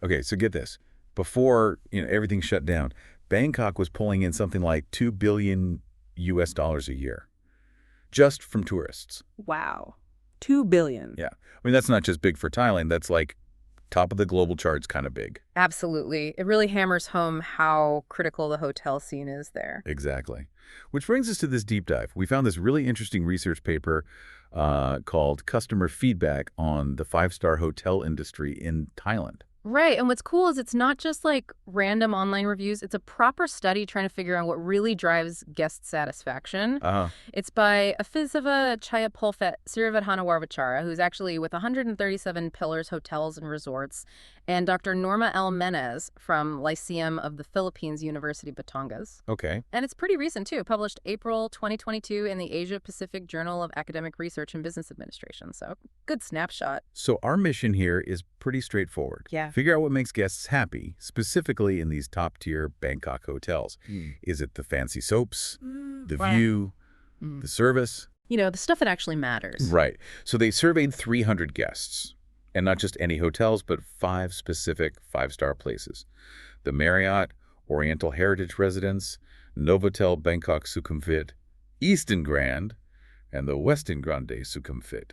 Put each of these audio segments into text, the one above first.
Okay, so get this. Before, everything shut down, Bangkok was pulling in something like $2 billion a year just from tourists. Wow. 2 billion. Yeah. I mean, that's not just big for Thailand. That's like top of the global charts kind of big. Absolutely. It really hammers home how critical the hotel scene is there. Exactly. Which brings us to this deep dive. We found this really interesting research paper called Customer Feedback on the five-star hotel industry in Thailand. Right. And what's cool is it's not just like random online reviews. It's a proper study trying to figure out what really drives guest satisfaction. It's by Afizava Chayapolfet Sirivadhanawarvachara, who's actually with 137 Pillars Hotels and Resorts, and Dr. Norma L. Menez from Lyceum of the Philippines University Batangas. Okay. And it's pretty recent, too, published April 2022 in the Asia-Pacific Journal of Academic Research and Business Administration. So good snapshot. So our mission here is pretty straightforward. Yeah. Figure out what makes guests happy, specifically in these top-tier Bangkok hotels. Is it the fancy soaps, the view, the service? The stuff that actually matters. Right. So they surveyed 300 guests, and not just any hotels, but 5 specific five-star places. The Marriott, Oriental Heritage Residence, Novotel Bangkok Sukhumvit, Easton Grand, and the Westin Grande Sukhumvit.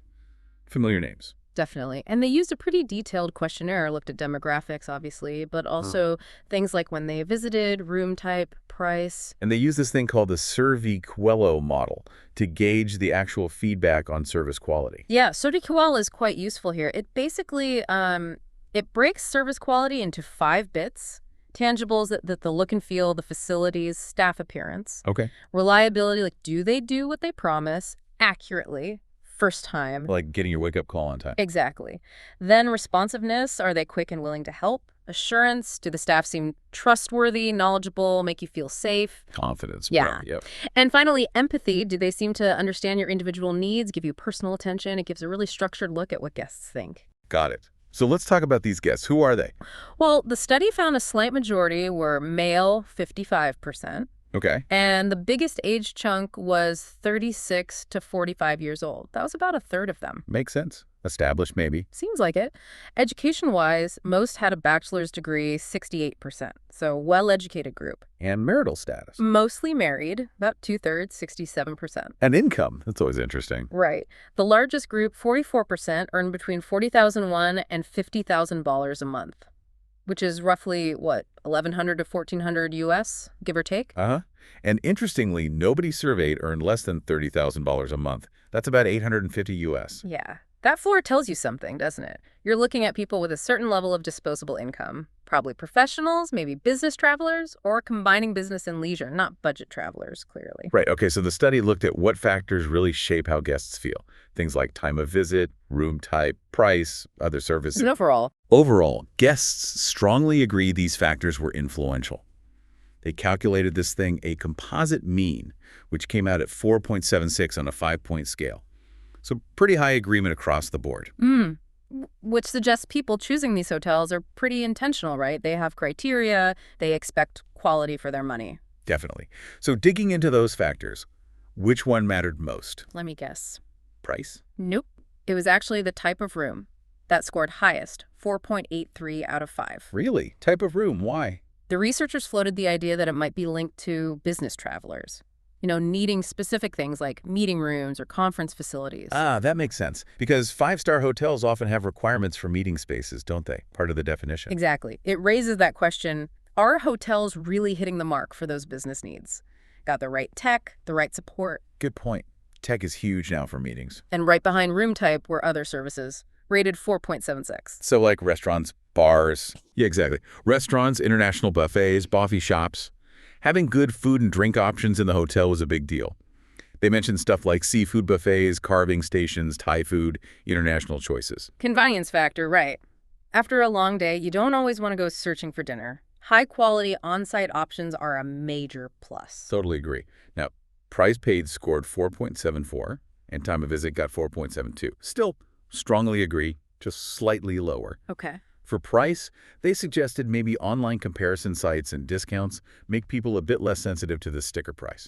Familiar names. Definitely. And they used a pretty detailed questionnaire, looked at demographics, obviously, but also things like when they visited, room type, price. And they use this thing called the Serviquello model to gauge the actual feedback on service quality. Yeah, Serviquello is quite useful here. It basically, it breaks service quality into 5 bits. Tangibles that the look and feel, the facilities, staff appearance. Okay. Reliability, like do they do what they promise accurately? First time. Like getting your wake-up call on time. Exactly. Then responsiveness, are they quick and willing to help? Assurance, do the staff seem trustworthy, knowledgeable, make you feel safe? Confidence. Yeah. Bro. Yep. And finally, empathy, do they seem to understand your individual needs, give you personal attention? It gives a really structured look at what guests think. Got it. So let's talk about these guests. Who are they? Well, the study found a slight majority were male, 55%. Okay. And the biggest age chunk was 36 to 45 years old. That was about a third of them. Makes sense. Established, maybe. Seems like it. Education-wise, most had a bachelor's degree, 68%. So well-educated group. And marital status. Mostly married, about 2/3, 67%. And income. That's always interesting. Right. The largest group, 44%, earned between $40,001 and $50,000 a month, which is roughly, what, $1,100 to $1,400 US, give or take? And interestingly, nobody surveyed earned less than $30,000 a month. That's about $850 US. Yeah. That floor tells you something, doesn't it? You're looking at people with a certain level of disposable income. Probably professionals, maybe business travelers, or combining business and leisure, not budget travelers, clearly. Right. Okay, so the study looked at what factors really shape how guests feel. Things like time of visit, room type, price, other services. And overall, guests strongly agree these factors were influential. They calculated this thing a composite mean, which came out at 4.76 on a 5-point scale. So pretty high agreement across the board. Which suggests people choosing these hotels are pretty intentional, right? They have criteria, they expect quality for their money. Definitely. So digging into those factors, which one mattered most? Let me guess. Price? Nope. It was actually the type of room that scored highest, 4.83 out of 5. Really? Type of room? Why? The researchers floated the idea that it might be linked to business travelers. Needing specific things like meeting rooms or conference facilities. That makes sense. Because 5-star hotels often have requirements for meeting spaces, don't they? Part of the definition. Exactly. It raises that question, are hotels really hitting the mark for those business needs? Got the right tech, the right support? Good point. Tech is huge now for meetings. And right behind room type were other services, rated 4.76. So like restaurants, bars. Yeah, exactly. Restaurants, international buffets, coffee shops. Having good food and drink options in the hotel was a big deal. They mentioned stuff like seafood buffets, carving stations, Thai food, international choices. Convenience factor, right. After a long day, you don't always want to go searching for dinner. High-quality on-site options are a major plus. Totally agree. Now, price paid scored 4.74, and time of visit got 4.72. Still, strongly agree, just slightly lower. Okay. For price, they suggested maybe online comparison sites and discounts make people a bit less sensitive to the sticker price.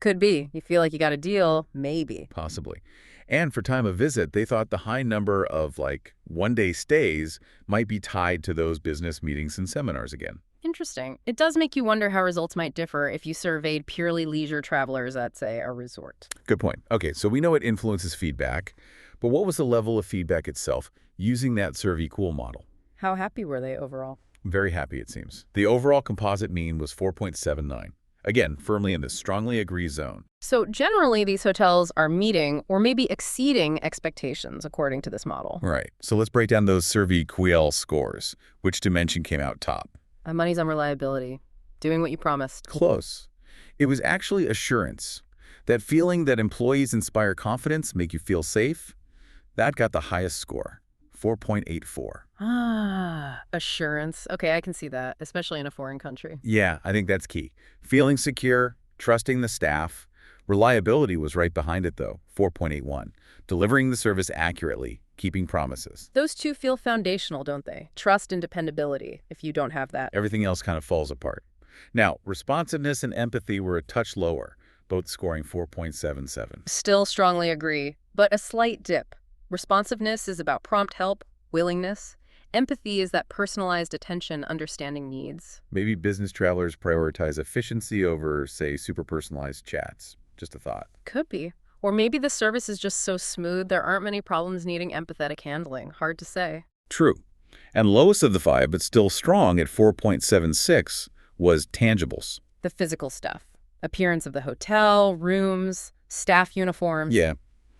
Could be. You feel like you got a deal, maybe. Possibly. And for time of visit, they thought the high number of, like, one-day stays might be tied to those business meetings and seminars again. Interesting. It does make you wonder how results might differ if you surveyed purely leisure travelers at, say, a resort. Good point. Okay, so we know it influences feedback, but what was the level of feedback itself using that SurveyCool model? How happy were they overall? Very happy, it seems. The overall composite mean was 4.79. Again, firmly in the strongly agree zone. So generally, these hotels are meeting or maybe exceeding expectations, according to this model. Right. So let's break down those SurveyQL scores. Which dimension came out top? My money's on reliability. Doing what you promised. Close. It was actually assurance. That feeling that employees inspire confidence, make you feel safe, that got the highest score, 4.84. Assurance. Okay, I can see that, especially in a foreign country. Yeah, I think that's key. Feeling secure, trusting the staff. Reliability was right behind it, though, 4.81. Delivering the service accurately, keeping promises. Those two feel foundational, don't they? Trust and dependability. If you don't have that, Everything else kind of falls apart. Now, responsiveness and empathy were a touch lower, both scoring 4.77. still strongly agree, but a slight dip. Responsiveness is about prompt help, willingness. Empathy is that personalized attention, understanding needs. Maybe business travelers prioritize efficiency over, say, super personalized chats. Just a thought. Could be. Or maybe the service is just so smooth there aren't many problems needing empathetic handling. Hard to say. True. And lowest of the five, but still strong at 4.76, was tangibles. The physical stuff. Appearance of the hotel, rooms, staff uniforms. Yeah.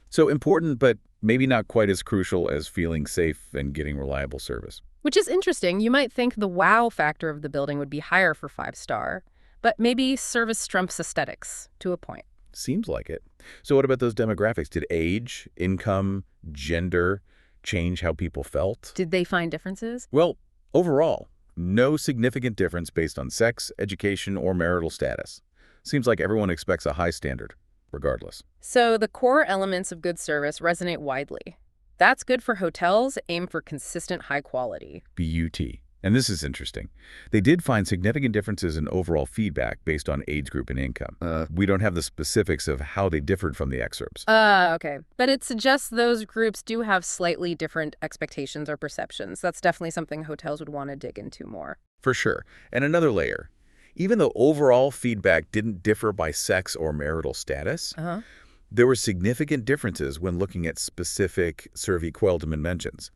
So important, but maybe not quite as crucial as feeling safe and getting reliable service. Which is interesting. You might think the wow factor of the building would be higher for 5-star, but maybe service trumps aesthetics to a point. Seems like it. So what about those demographics? Did age, income, gender change how people felt? Did they find differences? Well, overall, no significant difference based on sex, education, or marital status. Seems like everyone expects a high standard, regardless. So the core elements of good service resonate widely. That's good for hotels. Aim for consistent high quality. BUT. And this is interesting. They did find significant differences in overall feedback based on age group and income. We don't have the specifics of how they differed from the excerpts. Okay. But it suggests those groups do have slightly different expectations or perceptions. That's definitely something hotels would want to dig into more. For sure. And another layer. Even though overall feedback didn't differ by sex or marital status, there were significant differences when looking at specific SurveyQL dimensions,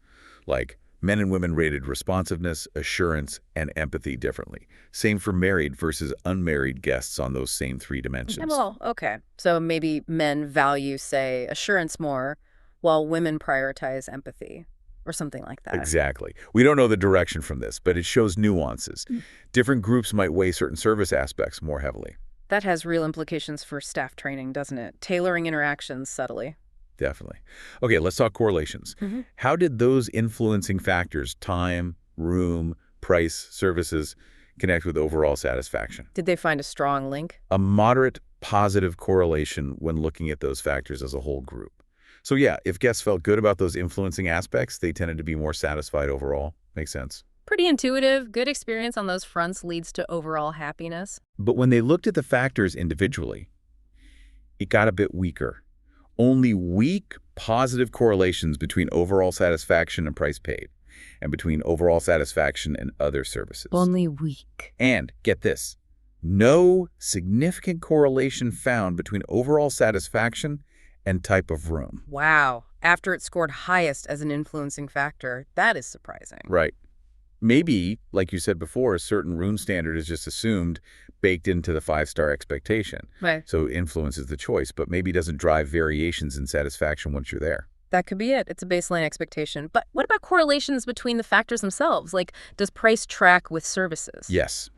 like men and women rated responsiveness, assurance, and empathy differently. Same for married versus unmarried guests on those same three dimensions. Well, okay. So maybe men value, say, assurance more, while women prioritize empathy, or something like that. Exactly. We don't know the direction from this, but it shows nuances. Different groups might weigh certain service aspects more heavily. That has real implications for staff training, doesn't it? Tailoring interactions subtly. Definitely. Okay, let's talk correlations. How did those influencing factors, time, room, price, services, connect with overall satisfaction? Did they find a strong link? A moderate positive correlation when looking at those factors as a whole group. So yeah, if guests felt good about those influencing aspects, they tended to be more satisfied overall. Makes sense. Pretty intuitive. Good experience on those fronts leads to overall happiness. But when they looked at the factors individually, it got a bit weaker. Only weak positive correlations between overall satisfaction and price paid, and between overall satisfaction and other services. Only weak. And, get this, no significant correlation found between overall satisfaction and type of room. Wow. After it scored highest as an influencing factor, that is surprising. Right. Maybe, like you said before, a certain room standard is just assumed, baked into the 5-star expectation. Right. So it influences the choice, but maybe doesn't drive variations in satisfaction once you're there. That could be it. It's a baseline expectation. But what about correlations between the factors themselves? Like, does price track with services? Yes.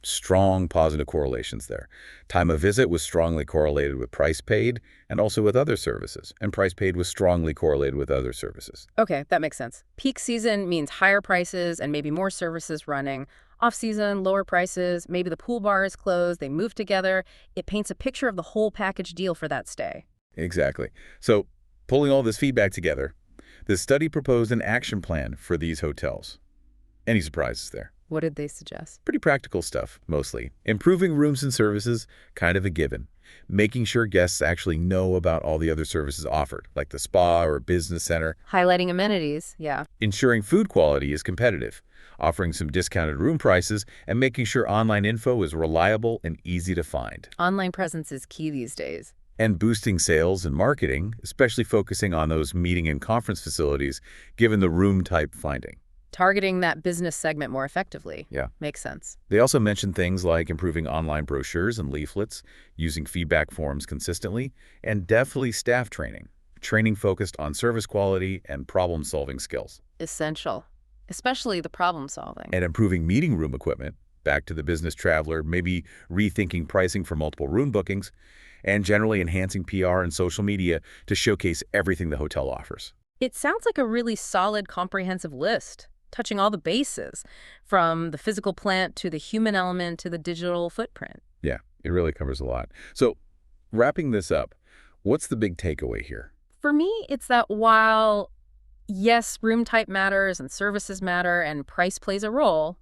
Strong positive correlations there. Time of visit was strongly correlated with price paid and also with other services. And price paid was strongly correlated with other services. Okay, that makes sense. Peak season means higher prices and maybe more services running. Off-season, lower prices, maybe the pool bar is closed, they move together. It paints a picture of the whole package deal for that stay. Exactly. So, pulling all this feedback together, the study proposed an action plan for these hotels. Any surprises there? What did they suggest? Pretty practical stuff, mostly. Improving rooms and services, kind of a given. Making sure guests actually know about all the other services offered, like the spa or business center. Highlighting amenities, yeah. Ensuring food quality is competitive, offering some discounted room prices, and making sure online info is reliable and easy to find. Online presence is key these days. And boosting sales and marketing, especially focusing on those meeting and conference facilities, given the room type finding. Targeting that business segment more effectively. Yeah. Makes sense. They also mentioned things like improving online brochures and leaflets, using feedback forms consistently, and definitely staff training focused on service quality and problem-solving skills. Essential. Especially the problem solving. And improving meeting room equipment, back to the business traveler, maybe rethinking pricing for multiple room bookings, and generally enhancing PR and social media to showcase everything the hotel offers. It sounds like a really solid, comprehensive list, touching all the bases, from the physical plant to the human element to the digital footprint. Yeah, it really covers a lot. So, wrapping this up, what's the big takeaway here? For me, it's that while, yes, room type matters and services matter and price plays a role,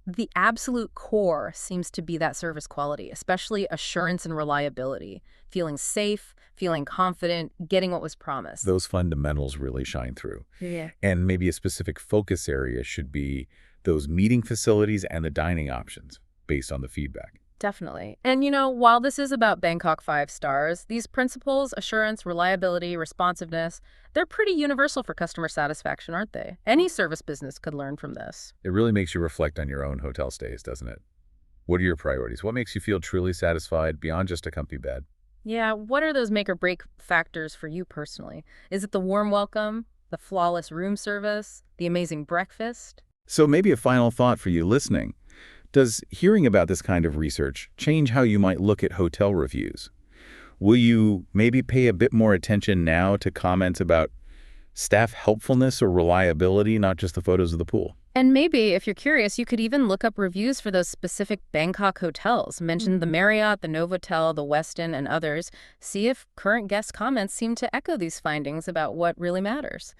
the absolute core seems to be that service quality, especially assurance and reliability, feeling safe, feeling confident, getting what was promised. Those fundamentals really shine through. Yeah. And maybe a specific focus area should be those meeting facilities and the dining options based on the feedback. Definitely. And while this is about Bangkok 5 stars, these principles, assurance, reliability, responsiveness, they're pretty universal for customer satisfaction, aren't they? Any service business could learn from this. It really makes you reflect on your own hotel stays, doesn't it? What are your priorities? What makes you feel truly satisfied beyond just a comfy bed? Yeah, what are those make or break factors for you personally? Is it the warm welcome, the flawless room service, the amazing breakfast? So maybe a final thought for you listening. Does hearing about this kind of research change how you might look at hotel reviews? Will you maybe pay a bit more attention now to comments about staff helpfulness or reliability, not just the photos of the pool? And maybe, if you're curious, you could even look up reviews for those specific Bangkok hotels. Mention the Marriott, the Novotel, the Westin, and others. See if current guest comments seem to echo these findings about what really matters.